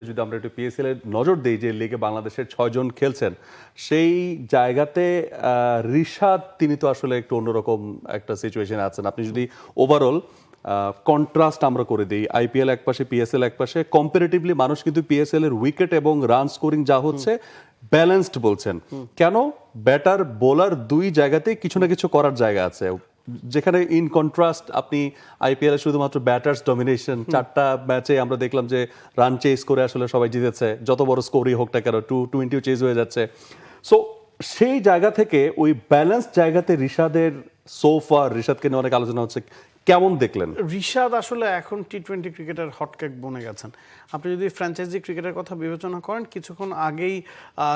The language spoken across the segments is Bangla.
যদি আমরা একটু পিএসএল এর নজর দিই যে লিগে বাংলাদেশের 6 জন খেলছেন সেই জায়গাতে রিশাদ তিনি তো আসলে একটু অন্যরকম একটা সিচুয়েশনে আছেন। আপনি যদি ওভারঅল কন্ট্রাস্ট আমরা করে দিই, আইপিএল এক পাশে পিএসএল এক পাশে, কম্পারেটিভলি মানুষ কিন্তু পিএসএল এর উইকেট এবং রান স্কোরিং যা হচ্ছে ব্যালেন্সড বলছেন। কেন? ব্যাটার বোলার দুই জায়গাতেই কিছু না কিছু করার জায়গা আছে, যেখানে ইন কন্ট্রাস্ট আপনি আইপিএল এ শুধুমাত্র ব্যাটার্স ডমিনেশন, 4টা ম্যাচে আমরা দেখলাম যে রান চেস করে আসলে সবাই জিতেছে, যত বড় স্কোরই হোক না কেন 220 চেস হয়ে যাচ্ছে। সো সেই জায়গা থেকে ওই ব্যালেন্স জায়গাতে রিশাদের সোফার, রিশাদকে নিয়ে অনেক আলোচনা হচ্ছে, কেমন দেখলেন? রিশাদ আসলে এখন টি-20 ক্রিকেটের হটকেক বনে গেছেন। আপনি যদি ফ্র্যাঞ্চাইজি ক্রিকেটের কথা বিবেচনা করেন, কিছুক্ষণ আগেই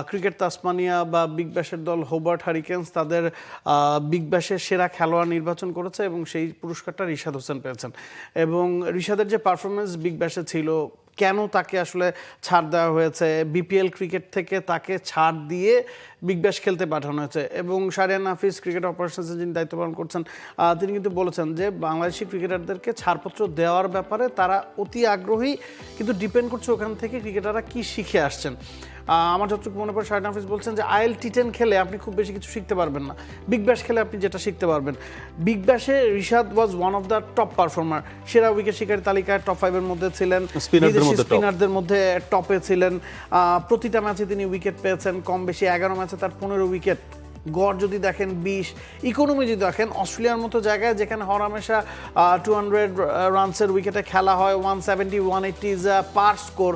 ক্রিকেট তাসমানিয়া বা বিগ ব্যাশের দল হোবার্ট হারিকেন্স তাদের বিগ ব্যাশের সেরা খেলোয়াড় নির্বাচন করেছে এবং সেই পুরস্কারটা রিশাদ হোসেন পেয়েছেন। এবং রিশাদের যে পারফরমেন্স বিগ ব্যাশে ছিল, কেন তাকে আসলে ছাড় দেওয়া হয়েছে, বিপিএল ক্রিকেট থেকে তাকে ছাড় দিয়ে বিগ ব্যাশ খেলতে পাঠানো হয়েছে। এবং শাহরিয়ার নাফিস ক্রিকেট অপারেশনসে যিনি দায়িত্ব পালন করছেন, তিনি কিন্তু বলেছেন যে বাংলাদেশি ক্রিকেটারদেরকে ছাড়পত্র দেওয়ার ব্যাপারে তারা অতি আগ্রহী, কিন্তু ডিপেন্ড করছে ওখান থেকে ক্রিকেটাররা কি শিখে আসছেন। আমার যতটুকু মনে পড়ে শাহরিয়ার নাফিস বলছেন যে আইএল টি10 খেলে আপনি খুব বেশি কিছু শিখতে পারবেন না, বিগ ব্যাশ খেলে আপনি যেটা শিখতে পারবেন। বিগ ব্যাশে Rishad was one of the top performer, সেরা উইকেট শিকারী তালিকায় টপ 5-এর মধ্যে ছিলেন, স্পিনারদের মধ্যে টপে ছিলেন। প্রতিটা ম্যাচে তিনি উইকেট পেয়েছেন, কম বেশি 11 ম্যাচে তার 15 উইকেট, গড় যদি দেখেন 20, ইকোনমি যদি দেখেন অস্ট্রেলিয়ার মতো জায়গায় যেখানে হরহামেশা 200 রানসের উইকেটে খেলা হয়, 170 180 ইজ পার স্কোর,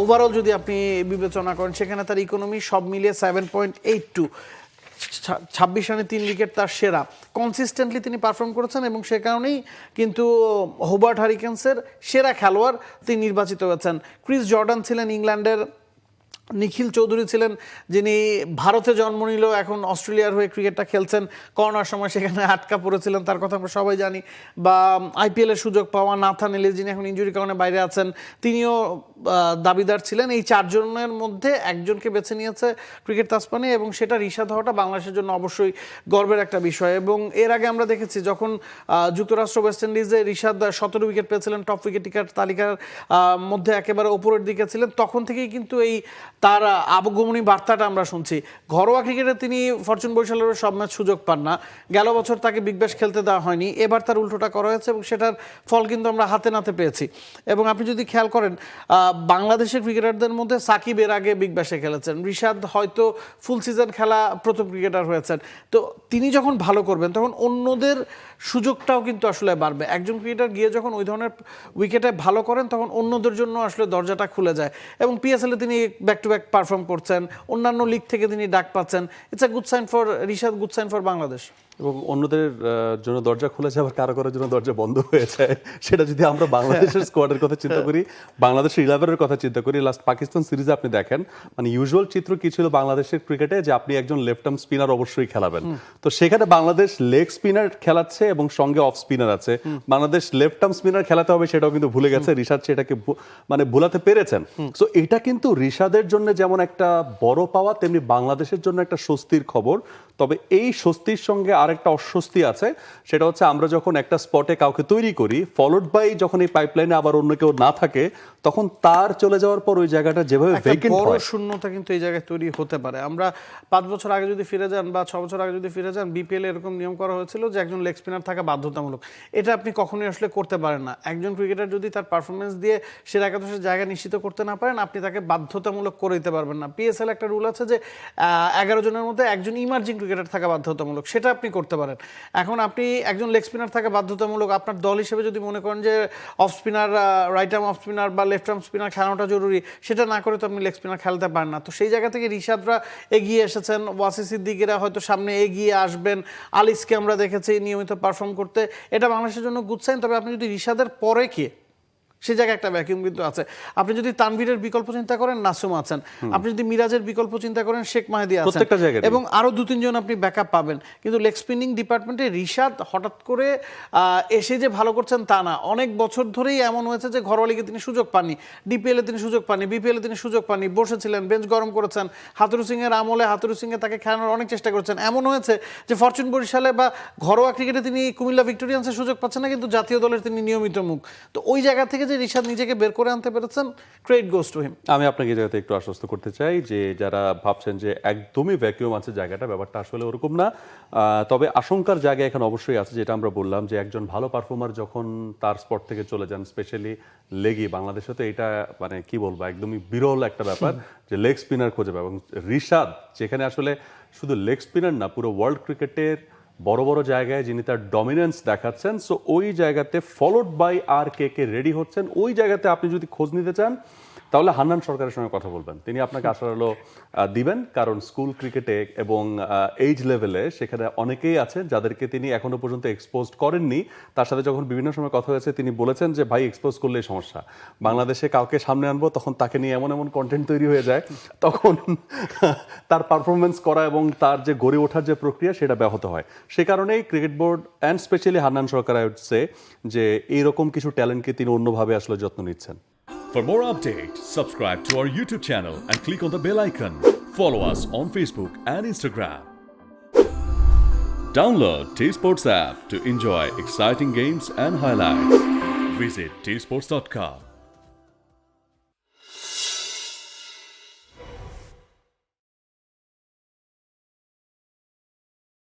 ওভারঅল যদি আপনি বিবেচনা করেন সেখানে তার ইকোনমি সব মিলিয়ে 7.82, 26 রানে 3 উইকেট তার সেরা। কনসিস্টেন্টলি তিনি পারফর্ম করেছেন এবং সে কারণেই কিন্তু হোবার্ট হারিকেন্সের সেরা খেলোয়াড় তিনি নির্বাচিত হয়েছেন। ক্রিস জর্ডান ছিলেন ইংল্যান্ডের, নিখিল চৌধুরী ছিলেন যিনি ভারতে জন্ম নিল, এখন অস্ট্রেলিয়ার হয়ে ক্রিকেটটা খেলছেন, করোনার সময় সেখানে আটকা পড়েছিলেন, তার কথা আমরা সবাই জানি। বা আইপিএলের সুযোগ পাওয়া নাথান এলিস যিনি এখন ইনজুরির কারণে বাইরে আছেন, তিনিও দাবিদার ছিলেন। এই 4 জনের মধ্যে একজনকে বেছে নিয়েছে ক্রিকেট তাসমানিয়া এবং সেটা রিশাদ হওয়াটা বাংলাদেশের জন্য অবশ্যই গর্বের একটা বিষয়। এবং এর আগে আমরা দেখেছি যখন যুক্তরাষ্ট্র ওয়েস্ট ইন্ডিজে রিশাদ 17 উইকেট পেয়েছিলেন, টপ উইকেট টিকার তালিকার মধ্যে একেবারে ওপরের দিকে ছিলেন, তখন থেকেই কিন্তু এই তার আগমনী বার্তাটা আমরা শুনছি। ঘরোয়া ক্রিকেটে তিনি ফরচুন বরিশালের সব ম্যাচ সুযোগ পান না, গেল বছর তাকে বিগ ব্যাশ খেলতে দেওয়া হয়নি, এবার তার উল্টোটা করা হয়েছে এবং সেটার ফল কিন্তু আমরা হাতে নাতে পেয়েছি। এবং আপনি যদি খেয়াল করেন বাংলাদেশের ক্রিকেটারদের মধ্যে সাকিব এর আগে বিগ ব্যাশে খেলেছেন, রিশাদ হয়তো ফুল সিজন খেলা প্রথম ক্রিকেটার হয়েছেন। তো তিনি যখন ভালো করবেন তখন অন্যদের সুযোগটাও কিন্তু আসলে বাড়বে। একজন ক্রিকেটার গিয়ে যখন ওই ধরনের উইকেটে ভালো করেন তখন অন্যদের জন্য আসলে দরজাটা খুলে যায়। এবং পিএসএল এ তিনি ব্যাক টু ব্যাক পারফর্ম করছেন, অন্যান্য লিগ থেকে তিনি ডাক পাচ্ছেন। It's a good sign for Rishad, good sign for Bangladesh. এবং অন্যদের জন্য দরজা খুলেছে, আবার কারো কারোর জন্য দরজা বন্ধ হয়েছে। সেটা যদি আমরা বাংলাদেশের স্কোয়াডের কথা চিন্তা করি, বাংলাদেশের 11-এর কথা চিন্তা করি, লাস্ট পাকিস্তান সিরিজে আপনি দেখেন মানে ইউজুয়াল চিত্র কি ছিল বাংলাদেশের ক্রিকেটে, যে আপনি একজন লেফট আর্ম স্পিনার অবশ্যই খেলাবেন। তো সেখানে বাংলাদেশ লেগ স্পিনার খেলাচ্ছে এবং সঙ্গে অফ স্পিনার আছে। বাংলাদেশ লেফট আর্ম স্পিনার খেলাতে হবে সেটাও কিন্তু ভুলে গেছে, রিশাদ সেটাকে মানে ভুলাতে পেরেছেন। সো এটা কিন্তু রিশাদের জন্য যেমন একটা বড় পাওয়া, তেমনি বাংলাদেশের জন্য একটা স্বস্তির খবর। তবে এই স্বস্তির সঙ্গে আরেকটা অস্বস্তি আছে, সেটা হচ্ছে আমরা যখন একটা স্পটে কাউকে তৈরি করি, ফলোড বাই যখন এই পাইপলাইনে আবার অন্য কেউ না থাকে, তখন তার চলে যাওয়ার পর ওই জায়গাটা যেভাবে ভ্যাকেন্ট হয়, বড় শূন্যতা কিন্তু এই জায়গায় তৈরি হতে পারে। আমরা 5 বছর আগে যদি ফিরে যান বা 6 বছর আগে যদি ফিরে যান, বিপিএল এরকম নিয়ম করা হয়েছিল যে একজন লেগ স্পিনার থাকা বাধ্যতামূলক। এটা আপনি কখনোই আসলে করতে পারেন না। একজন ক্রিকেটার যদি তার পারফরমেন্স দিয়ে সেরা একাদশের জায়গা নিশ্চিত করতে না পারেন, আপনি তাকে বাধ্যতামূলক করে দিতে পারবেন না। পিএসএল একটা রুল আছে যে 11 জনের মধ্যে একজন ইমার্জিং ক্রিকেটার থাকা বাধ্যতামূলক, সেটা আপনি করতে পারেন। এখন আপনি একজন লেগ স্পিনার থাকা বাধ্যতামূলক, আপনার দল হিসেবে যদি মনে করেন যে off spinner, right arm off spinner বা লেফট আর্ম স্পিনার খেলানোটা জরুরি, সেটা না করে তো আপনি লেগ স্পিনার খেলতে পারেন না। তো সেই জায়গা থেকে রিশাদরা এগিয়ে এসেছেন, ওয়াসি সিদ্দিকীরা হয়তো সামনে এগিয়ে আসবেন, আলিসকে আমরা দেখেছি নিয়মিত পারফর্ম করতে, এটা বাংলাদেশের জন্য গুড সাইন। তবে আপনি যদি রিশাদের পরে কে, সেই জায়গায় একটা ভ্যাকিউম কিন্তু আছে। আপনি যদি তানভীরের বিকল্প চিন্তা করেন, নাসুম আছেন। আপনি যদি মিরাজের বিকল্প চিন্তা করেন, শেখ মাহেদী আছেন, এবং আরো 2-3 জন আপনি ব্যাকআপ পাবেন। কিন্তু লেগ স্পিনিং ডিপার্টমেন্টে রিশাদ হঠাৎ করে এসে যে ভালো করছেন তা না, অনেক বছর ধরেই এমন হয়েছে যে ঘরোয়া লিগে তিনি সুযোগ পাননি, ডিপিএলে তিনি সুযোগ পাননি, বিপিএলে তিনি সুযোগ পাননি, বসেছিলেন, বেঞ্চ গরম করেছেন। হাতুরু সিং এর আমলে হাতুরু সিং এ তাকে খেলানোর অনেক চেষ্টা করেছেন। এমন হয়েছে যে ফরচুন বরিশালে বা ঘরোয়া ক্রিকেটে তিনি কুমিল্লা ভিক্টোরিয়ান্সের সুযোগ পাচ্ছেন না, কিন্তু জাতীয় দলের তিনি নিয়মিত মুখ। তো ওই জায়গা থেকে যে রিশাদ নিজেকে বের করে আনতে পেরেছেন, ক্রেডিট গোস টু হিম। আমি আপনাকে এই জায়গাতে একটু আশ্বস্ত করতে চাই যে যারা ভাবছেন যে একদমই ভ্যাকুয়াম আছে জায়গাটা, ব্যাপারটা আসলে ওরকম না। তবে আশঙ্কার জায়গা এখানে অবশ্যই আছে, যেটা আমরা বললাম যে একজন ভালো পারফর্মার যখন তার স্পট থেকে চলে যান, স্পেশালি লেগি, বাংলাদেশে তো এটা মানে কি বলবো একদমই বিরল একটা ব্যাপার যে লেগ স্পিনার খুঁজে পাবে। এবং রিশাদ যেখানে আসলে শুধু লেগ স্পিনার না, পুরো ওয়ার্ল্ড ক্রিকেটের বড় বড় জায়গায় যিনি তার ডমিনেন্স দেখাচ্ছেন, সো ওই জায়গাতে ফলোড বাই আর কে রেডি হচ্ছেন, ওই জায়গাতে আপনি যদি খোঁজ নিতে চান তাহলে হান্নান সরকারের সঙ্গে কথা বলবেন, তিনি আপনাকে আশার আলো দিবেন। কারণ স্কুল ক্রিকেটে এবং এইজ লেভেলে সেখানে অনেকেই আছেন যাদেরকে তিনি এখনো পর্যন্ত এক্সপোজ করেননি। তার সাথে যখন বিভিন্ন সময় কথা হয়েছে তিনি বলেছেন যে ভাই এক্সপোজ করলেই সমস্যা, বাংলাদেশে কাউকে সামনে আনবো তখন তাকে নিয়ে এমন এমন কন্টেন্ট তৈরি হয়ে যায়, তখন তার পারফরমেন্স করা এবং তার যে গড়ে ওঠার যে প্রক্রিয়া সেটা ব্যাহত হয়। সে কারণেই cricket board and specially Hannan Sarkar হচ্ছে যে এইরকম কিছু ট্যালেন্টকে তিনি অন্যভাবে আসলে যত্ন নিচ্ছেন। For more updates, subscribe to our YouTube channel and click on the bell icon. Follow us on Facebook and Instagram. Download T-Sports app to enjoy exciting games and highlights. Visit tsports.com.